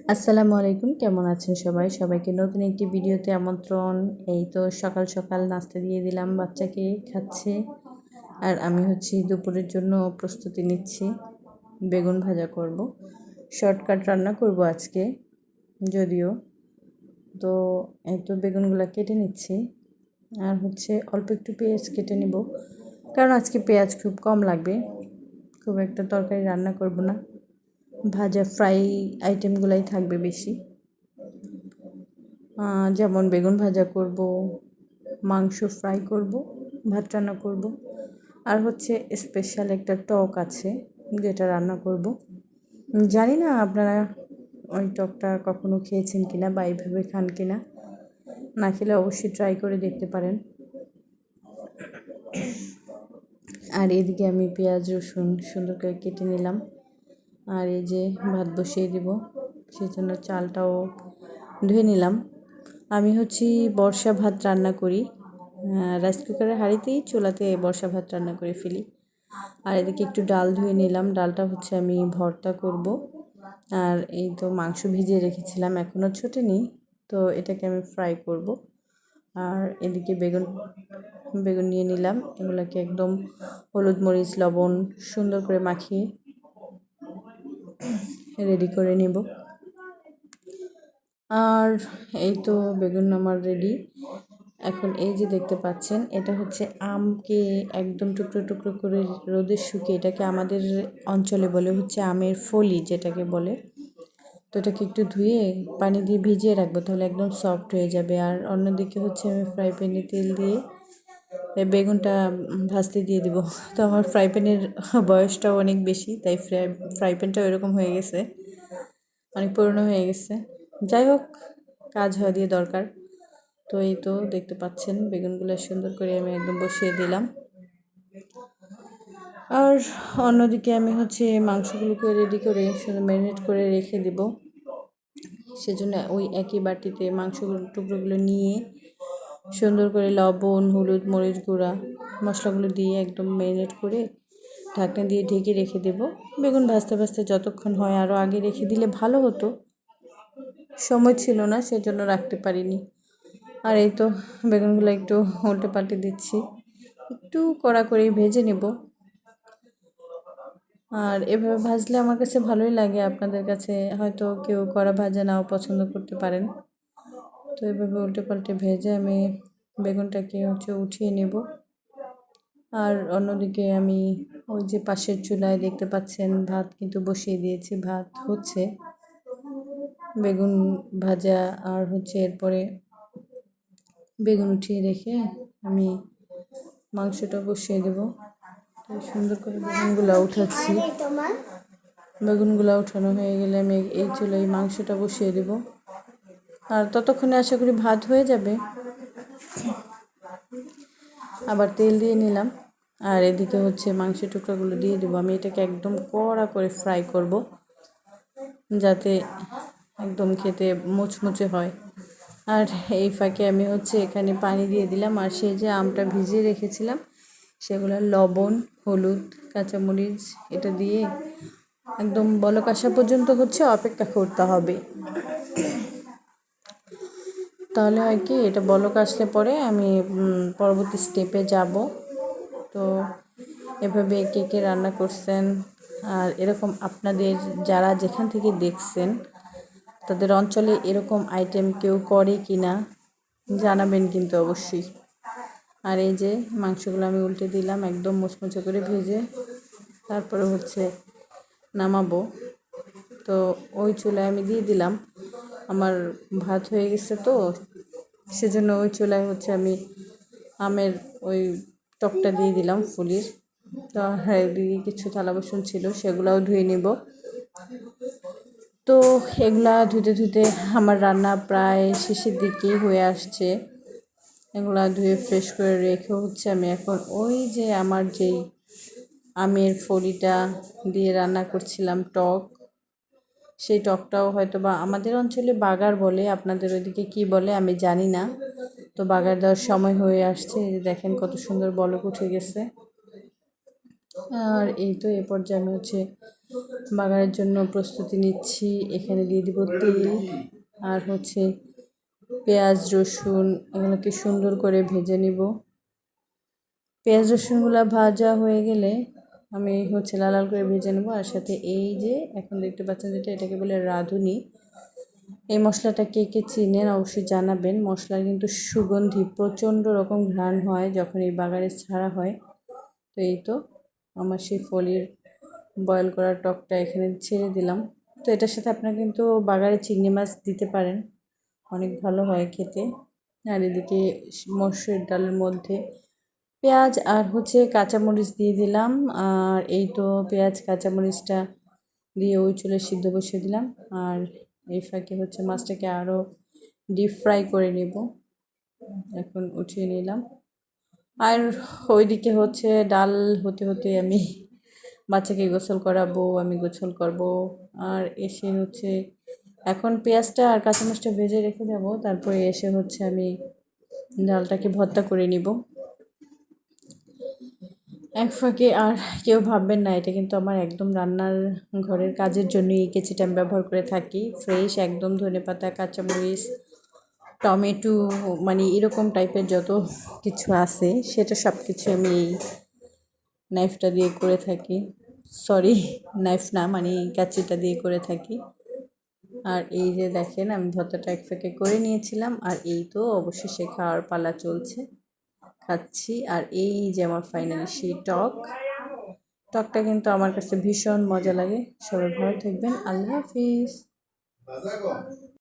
আসসালামু আলাইকুম, কেমন আছেন সবাই? সবাইকে নতুন একটি ভিডিওতে আমন্ত্রণ। এই তো সকাল সকাল নাস্তা দিয়ে দিলাম, বাচ্চাকে খাচ্ছে। আর আমি দুপুরের জন্য প্রস্তুতি নিচ্ছি। বেগুন ভাজা করব, শর্টকাট রান্না করব আজকে যদিও। তো এই তো বেগুনগুলো কেটে নিচ্ছি। আর অল্প একটু পেঁয়াজ কেটে নেব, কারণ আজকে পেঁয়াজ খুব কম লাগবে। খুব একটা তরকারি রান্না করব না, ভাজা ফ্রাই আইটেমগুলাই থাকবে বেশি। যেমন বেগুন ভাজা করব, মাংস ফ্রাই করব, ভাত রান্না করব। আর স্পেশাল একটা টক আছে যেটা রান্না করব। জানি না আপনারা ওই টকটা কখনো খেয়েছেন কিনা বা এইভাবে খান কিনা। না খেলে অবশ্যই ট্রাই করে দেখতে পারেন। আর এদিকে আমি পেঁয়াজ রসুন সুন্দর করে কেটে নিলাম। আর এই যে ভাত বসিয়ে দিব, সেজন্য চালটাও ধুয়ে নিলাম। আমি বর্ষা ভাত রান্না করি, রাইস কুকারের হাঁড়িতেই চুলাতে বর্ষা ভাত রান্না করে ফেলি। আর এদিকে একটু ডাল ধুয়ে নিলাম, ডালটা আমি ভর্তা করব। আর এই তো মাংস ভিজিয়ে রেখেছিলাম, এখনও ছোটেনি, তো এটাকে আমি ফ্রাই করব। আর এদিকে বেগুন বেগুন নিয়ে নিলাম, এগুলোকে একদম হলুদ মরিচ লবণ সুন্দর করে মাখিয়ে রেডি করে নেব। আর এই তো বেগুন আমার রেডি। এখন এই যে দেখতে পাচ্ছেন, এটা আমকে একদম টুকরো টুকরো করে রোদে শুকিয়ে, এটাকে আমাদের অঞ্চলে বলে আমের ফলি যেটাকে বলে। তো এটাকে একটু ধুয়ে পানি দিয়ে ভিজিয়ে রাখবো, তাহলে একদম সফট হয়ে যাবে। আর অন্যদিকে আমি ফ্রাই প্যানে তেল দিয়ে বেগুনটা ভাজতে দিয়ে দিব। তো আমার ফ্রাই প্যানের বয়সটাও অনেক বেশি, তাই ফ্রাই প্যানটাও এরকম হয়ে গেছে, অনেক পুরনো হয়ে গেছে। যাই হোক, কাজ হওয়া দিয়ে দরকার। তো এই তো দেখতে পাচ্ছেন, বেগুনগুলো সুন্দর করে আমি একদম বসিয়ে দিলাম। আর অন্যদিকে আমি মাংসগুলোকে রেডি করে সুন্দর ম্যারিনেট করে রেখে দেব। সেজন্য ওই একই বাটিতে মাংসগুলো টুকরোগুলো নিয়ে সুন্দর করে লবণ হলুদ মরিচ গুঁড়া মশলাগুলো দিয়ে একদম ম্যারিনেট করে ঢাকনা দিয়ে ঢেকে রেখে দেব। বেগুন ভাজতে ভাজতে যতক্ষণ হয়, আরও আগে রেখে দিলে ভালো হতো, সময় ছিল না সেজন্য রাখতে পারিনি। আর এই তো বেগুনগুলো একটু উল্টে পাল্টে দিচ্ছি, একটু কড়া করে ভেজে নেব। আর এভাবে ভাজলে আমার কাছে ভালোই লাগে, আপনাদের কাছে হয়তো কেউ কড়া ভাজা নাও পছন্দ করতে পারেন। তো এভাবে উল্টে পাল্টে ভেজে আমি বেগুনটাকে উঠিয়ে নেব। আর অন্যদিকে আমি ওই যে পাশের চুলায় দেখতে পাচ্ছেন ভাত কিন্তু বসিয়ে দিয়েছি, ভাত হচ্ছে। বেগুন ভাজা আর এরপরে বেগুন উঠিয়ে রেখে আমি মাংসটা বসিয়ে দেব। তো সুন্দর করে বেগুনগুলো উঠাচ্ছি। বেগুনগুলো উঠানো হয়ে গেলে আমি এই চুলায় মাংসটা বসিয়ে দেব। আর ততক্ষণে আশা করি ভাত হয়ে যাবে। আবার তেল দিয়ে নিলাম, আর এদিকে মাংসের টুকরাগুলো দিয়ে দেবো। আমি এটাকে একদম কড়া করে ফ্রাই করব, যাতে একদম খেতে মুচমুচে হয়। আর এই ফাঁকে আমি এখানে পানি দিয়ে দিলাম, আর সেই যে আমটা ভিজিয়ে রেখেছিলাম সেগুলো লবণ হলুদ কাঁচামরিচ এটা দিয়ে একদম বলক আসা পর্যন্ত অপেক্ষা করতে হবে। তাহলে হয় কি, এটা বলক আসলে পরে আমি পরবর্তী স্টেপে যাব। তো এভাবে কে কে রান্না করছেন, আর এরকম আপনাদের যারা যেখান থেকে দেখছেন তাদের অঞ্চলে এরকম আইটেম কেউ করে কি না জানাবেন কিন্তু অবশ্যই। আর এই যে মাংসগুলো আমি উল্টে দিলাম একদম মুচমুচে করে ভেজে, তারপরে নামাবো। তো ওই চুলায় আমি দিয়ে দিলাম, আমার ভাত হয়ে গেছে, তো সেজন্য ওই চুলায় আমি আমের ওই টকটা দিয়ে দিলাম ফুলির। তো হ্যাঁ, এদিকে কিছু থালা বাসন ছিল, সেগুলাও ধুয়ে নেব। তো এগুলা ধুতে ধুতে আমার রান্না প্রায় শেষের দিকেই হয়ে আসছে। এগুলা ধুয়ে ফ্রেশ করে রেখে আমি এখন ওই যে আমার যেই আমের ফলিটা দিয়ে রান্না করছিলাম টক, সেই টকটাও হয়তো বা আমাদের অঞ্চলে বাগার বলে, আপনাদের ওইদিকে কি বলে আমি জানি না। তো বাগার দেওয়ার সময় হয়ে আসছে, দেখেন কত সুন্দর বলক উঠে গেছে। আর এই তো এ পর্যায়ে আমি হচ্ছে বাগারের জন্য প্রস্তুতি নিচ্ছি। এখানে দিয়ে দিব তেল আর হচ্ছে পেঁয়াজ রসুন এগুলোকে সুন্দর করে ভেজে নিব। পেঁয়াজ রসুনগুলো ভাজা হয়ে গেলে আমি হচ্ছে লাল লাল করে ভেজে নেবো। আর সাথে এই যে এখন দেখতে পাচ্ছেন যেটা, এটাকে বলে রাঁধুনি। এই মশলাটা কে কে চিনেন অবশ্যই জানাবেন। মশলার কিন্তু সুগন্ধি প্রচণ্ড রকম ঘ্রাণ হয় যখন এই বাগারে ছাড়া হয়। তো এই তো আমার সেই ফলির বয়েল করা টকটা এখানে ছেড়ে দিলাম। তো এটার সাথে আপনারা কিন্তু বাগারে চিংড়ি মাছ দিতে পারেন, অনেক ভালো হয় খেতে। আর এদিকে মসুর ডালের মধ্যে পেঁয়াজ আর হচ্ছে কাঁচামরিচ দিয়ে দিলাম। আর এই তো পেঁয়াজ কাঁচামরিচটা দিয়ে ওই চুলে সিদ্ধ বসিয়ে দিলাম। আর এই ফাঁকে হচ্ছে মাছটাকে আরও ডিপ ফ্রাই করে নেব। এখন উঠিয়ে নিলাম। আর ওইদিকে হচ্ছে ডাল হতে হতে আমি বাচ্চাকে গোসল করাবো, আমি গোসল করব। আর এসে হচ্ছে এখন পেঁয়াজটা আর কাঁচামরিচটা ভেজে রেখে যাব, তারপরে এসে হচ্ছে আমি ডালটাকে ভর্তা করে নিব। এক ফাঁকে আর কেউ ভাববেন না, এটা কিন্তু আমার একদম রান্নার ঘরের কাজের জন্য এই কেচিটা আমি ব্যবহার করে থাকি। ফ্রেশ একদম ধনেপাতা কাঁচামরিচ টমেটো মানে এরকম টাইপের যত কিছু আছে সেটা সব কিছু আমি এই নাইফটা দিয়ে করে থাকি। সরি, নাইফ না, মানে এই কাঁচিটা দিয়ে করে থাকি। আর এই যে দেখেন আমি ভর্তাটা এক ফাঁকে করে নিয়েছিলাম। আর এই তো অবশেষে খাওয়ার পালা চলছে, খাচ্ছি। আর এই যে আমার ফাইনালি সেই টকটা কিন্তু আমার কাছে ভীষণ মজা লাগে। সবাই ভালো থাকবেন, আল্লাহ হাফিজ।